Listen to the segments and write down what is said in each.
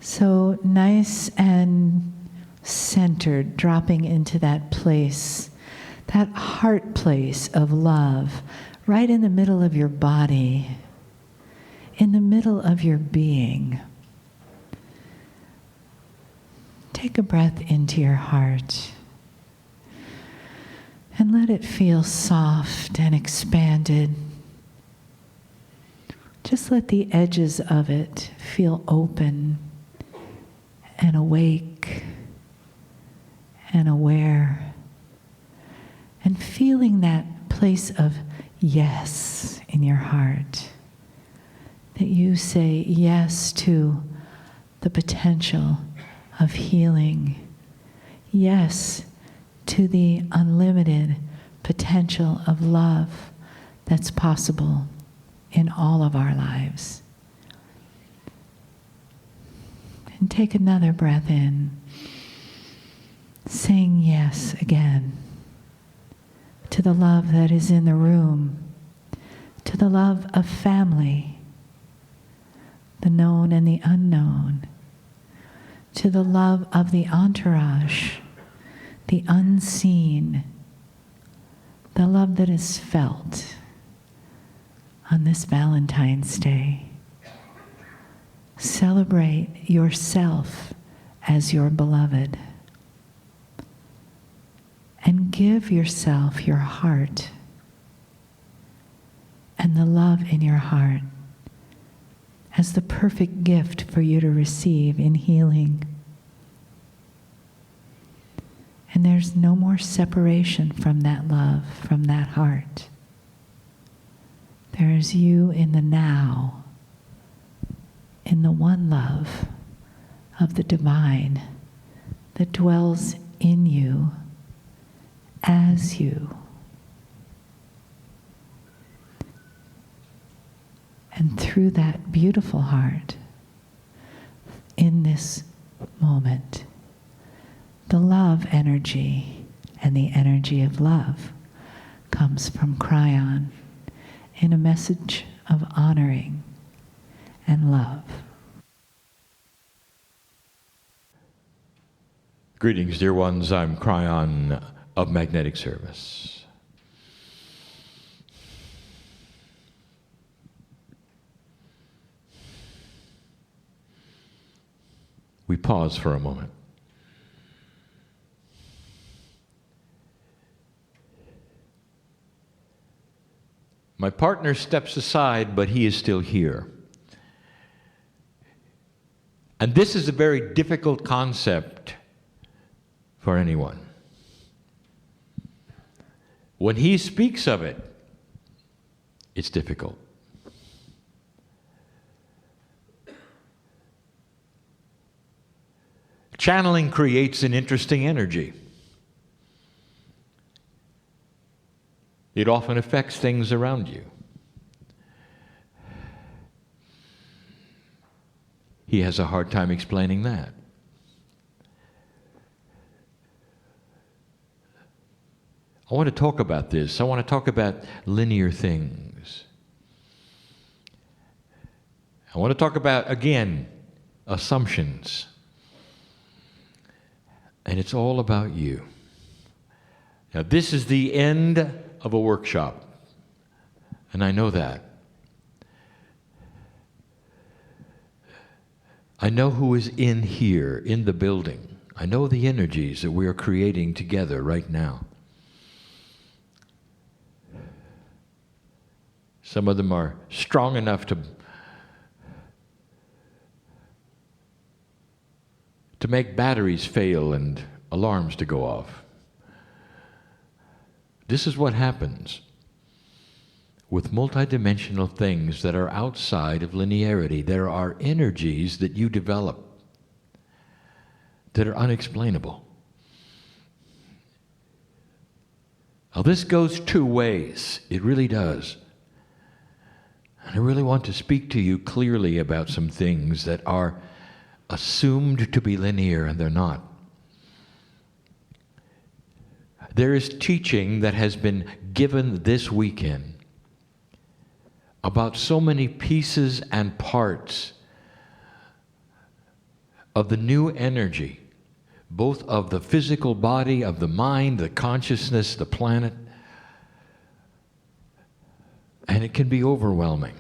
So nice and centered, dropping into that place, that heart place of love, right in the middle of your body, in the middle of your being. Take a breath into your heart and let it feel soft and expanded. Just let the edges of it feel open and awake and aware, and feeling that place of yes in your heart, that you say yes to the potential of healing, yes to the unlimited potential of love that's possible in all of our lives. And take another breath in, saying yes again to the love that is in the room, to the love of family, the known and the unknown, to the love of the entourage, the unseen, the love that is felt on this Valentine's Day. Celebrate yourself as your beloved. And give yourself your heart and the love in your heart as the perfect gift for you to receive in healing. And there's no more separation from that love, from that heart. There is you in the now, in the one love of the divine that dwells in you as you. And through that beautiful heart, in this moment, the love energy and the energy of love comes from Kryon in a message of honoring and love. Greetings, dear ones. I'm Kryon of Magnetic Service. We pause for a moment. My partner steps aside, but he is still here. And this is a very difficult concept for anyone. When he speaks of it, it's difficult. Channeling creates an interesting energy. It often affects things around you. He has a hard time explaining that. I want to talk about this. I want to talk about linear things. I want to talk about, again, assumptions. And it's all about you. Now, this is the end of a workshop, and I know that. I know who is in here, in the building. I know the energies that we are creating together right now. Some of them are strong enough to make batteries fail and alarms to go off. This is what happens with multidimensional things that are outside of linearity. There are energies that you develop that are unexplainable. Now, this goes two ways. It really does. And I really want to speak to you clearly about some things that are assumed to be linear, and they're not. There is teaching that has been given this weekend about so many pieces and parts of the new energy, both of the physical body, of the mind, the consciousness, the planet. And it can be overwhelming,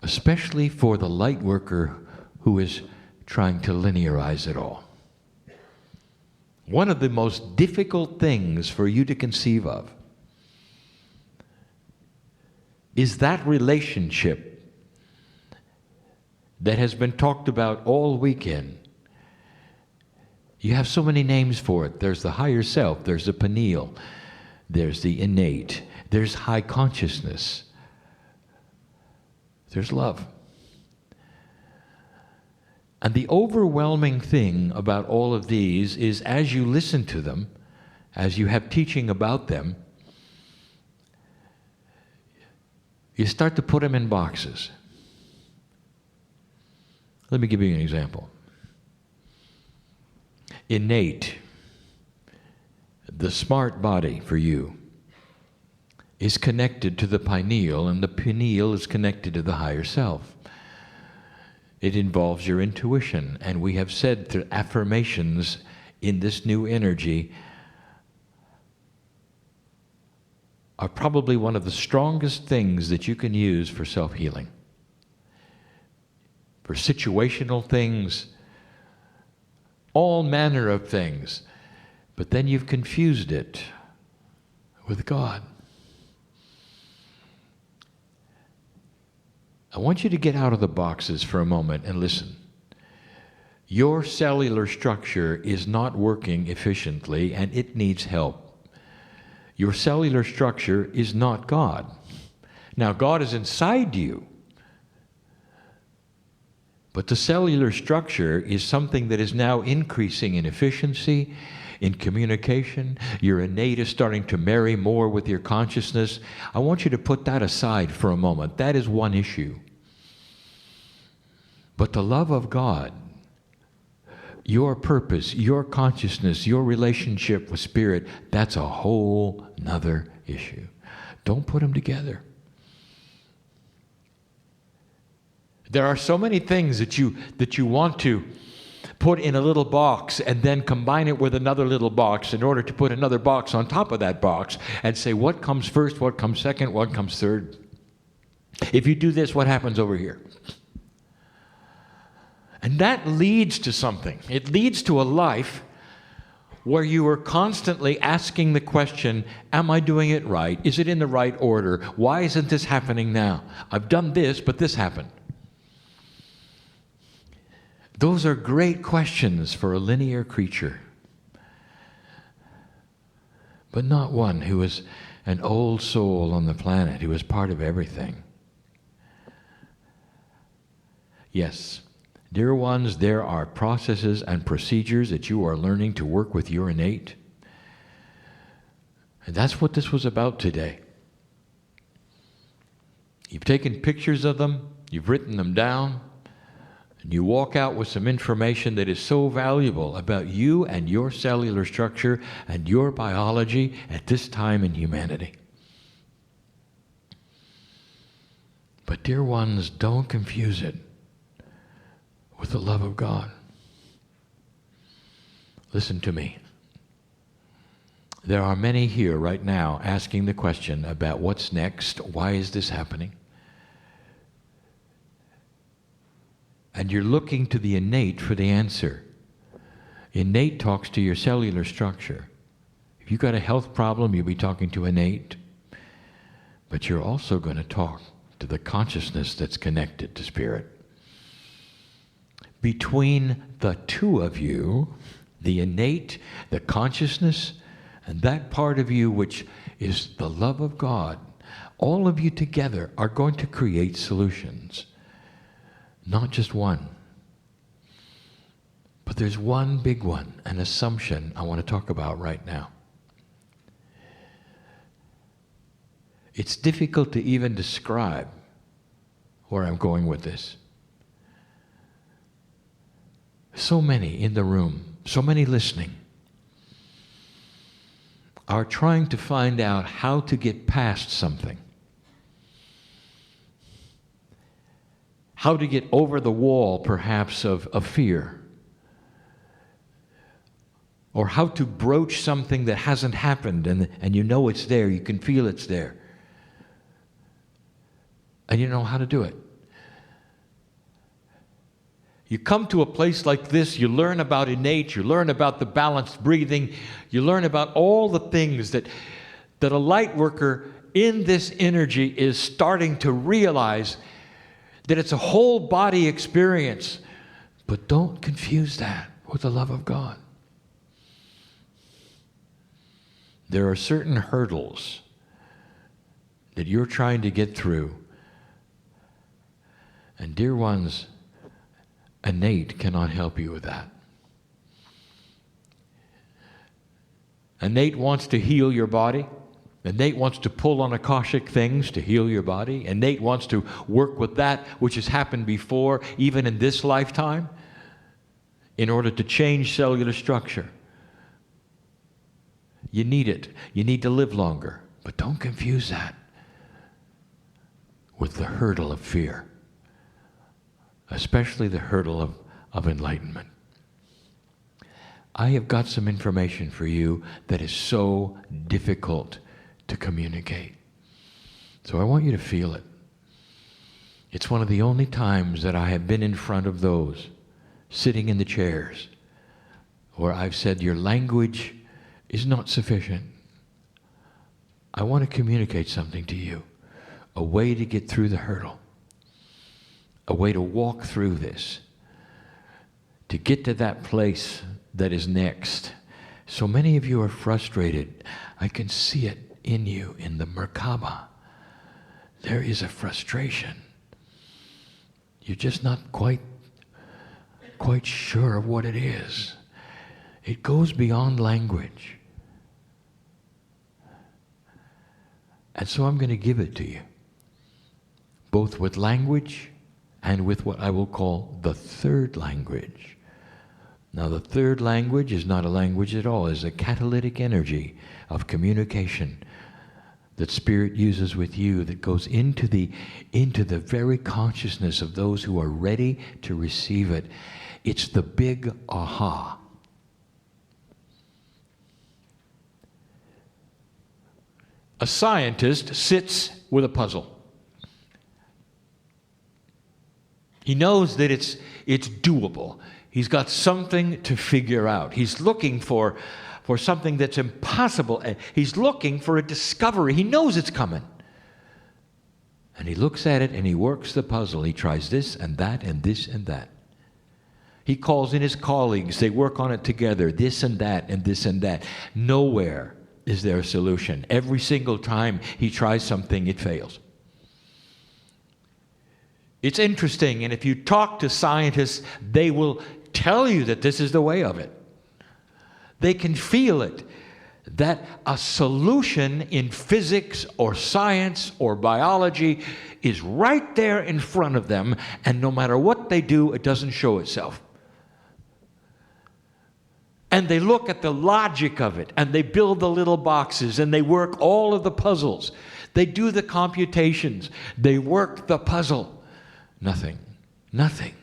especially for the light worker who is trying to linearize it all. One of the most difficult things for you to conceive of is that relationship that has been talked about all weekend. You have so many names for it. There's the higher self, there's the pineal, there's the innate, there's high consciousness, there's love. And the overwhelming thing about all of these is, as you listen to them, as you have teaching about them, you start to put them in boxes. Let me give you an example. Innate, the smart body for you, is connected to the pineal, and the pineal is connected to the higher self. It involves your intuition, and we have said through affirmations in this new energy are probably one of the strongest things that you can use for self-healing. For situational things, all manner of things. But then you've confused it with God. I want you to get out of the boxes for a moment and listen. Your cellular structure is not working efficiently, and it needs help. Your cellular structure is not God. Now, God is inside you, but the cellular structure is something that is now increasing in efficiency, in communication. Your innate is starting to marry more with your consciousness. I want you to put that aside for a moment. That is one issue. But the love of God, your purpose, your consciousness, your relationship with Spirit, that's a whole nother issue. Don't put them together. There are so many things that you want to put in a little box and then combine it with another little box in order to put another box on top of that box and say, what comes first, what comes second, what comes third? If you do this, what happens over here? And that leads to something. It leads to a life where you are constantly asking the question, am I doing it right? Is it in the right order? Why isn't this happening now? I've done this, but this happened. Those are great questions for a linear creature, but not one who is an old soul on the planet, who is part of everything. Yes, dear ones, there are processes and procedures that you are learning to work with your innate. And that's what this was about today. You've taken pictures of them, you've written them down, and you walk out with some information that is so valuable about you and your cellular structure and your biology at this time in humanity. But dear ones, don't confuse it with the love of God. Listen to me. There are many here right now asking the question about what's next, why is this happening? And you're looking to the innate for the answer. Innate talks to your cellular structure. If you've got a health problem, you'll be talking to innate. But you're also going to talk to the consciousness that's connected to Spirit. Between the two of you, the innate, the consciousness, and that part of you which is the love of God, all of you together are going to create solutions. Not just one. But there's one big one, an assumption I want to talk about right now. It's difficult to even describe where I'm going with this. So many in the room, so many listening, are trying to find out how to get past something. how to get over the wall, perhaps, of fear. Or how to broach something that hasn't happened, and you know it's there, you can feel it's there. And you know how to do it. You come to a place like this, you learn about innate, you learn about the balanced breathing, you learn about all the things that a light worker in this energy is starting to realize that it's a whole body experience. But don't confuse that with the love of God. There are certain hurdles that you're trying to get through. And dear ones, innate cannot help you with that. Innate wants to heal your body. Innate wants to pull on Akashic things to heal your body. Innate wants to work with that which has happened before, even in this lifetime, in order to change cellular structure. You need it. You need to live longer. But don't confuse that with the hurdle of fear, especially the hurdle of enlightenment. I have got some information for you that is so difficult to communicate. So I want you to feel it. It's one of the only times that I have been in front of those sitting in the chairs where I've said, your language is not sufficient. I want to communicate something to you, a way to get through the hurdle, a way to walk through this, to get to that place that is next. So many of you are frustrated. I can see it in you, in the Merkaba. There is a frustration. You're just not quite sure of what it is. It goes beyond language. And so I'm going to give it to you, both with language and with what I will call the third language. Now, the third language is not a language at all. It's a catalytic energy of communication that Spirit uses with you, that goes into the very consciousness of those who are ready to receive it. It's the big aha. A scientist sits with a puzzle. He knows that it's doable. He's got something to figure out. He's looking for something that's impossible. He's looking for a discovery. He knows it's coming. And he looks at it and he works the puzzle. He tries this and that and this and that. He calls in his colleagues. They work on it together. This and that and this and that. Nowhere is there a solution. Every single time he tries something, it fails. It's interesting, and if you talk to scientists, they will tell you that this is the way of it. They can feel it, that a solution in physics or science or biology is right there in front of them, and no matter what they do, it doesn't show itself. And they look at the logic of it, and they build the little boxes, and they work all of the puzzles. They do the computations. They work the puzzle. Nothing. Nothing.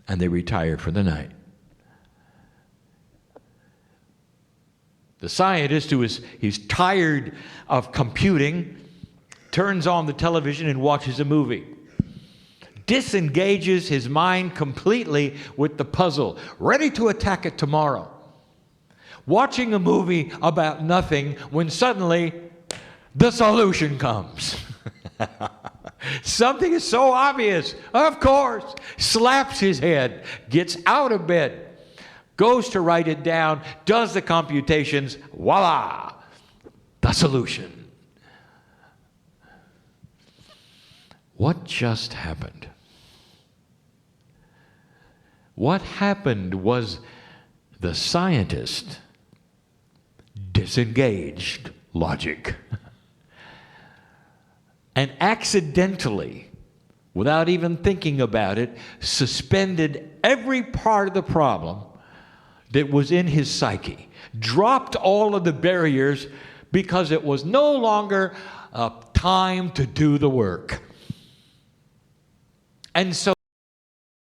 And they retire for the night. The scientist he's tired of computing, turns on the television and watches a movie. Disengages his mind completely with the puzzle, ready to attack it tomorrow. Watching a movie about nothing when suddenly the solution comes. Something is so obvious, of course. Slaps his head, gets out of bed, goes to write it down, does the computations, voila, the solution. What just happened? What happened was the scientist disengaged logic and accidentally, without even thinking about it, suspended every part of the problem that was in his psyche, dropped all of the barriers because it was no longer time to do the work. And so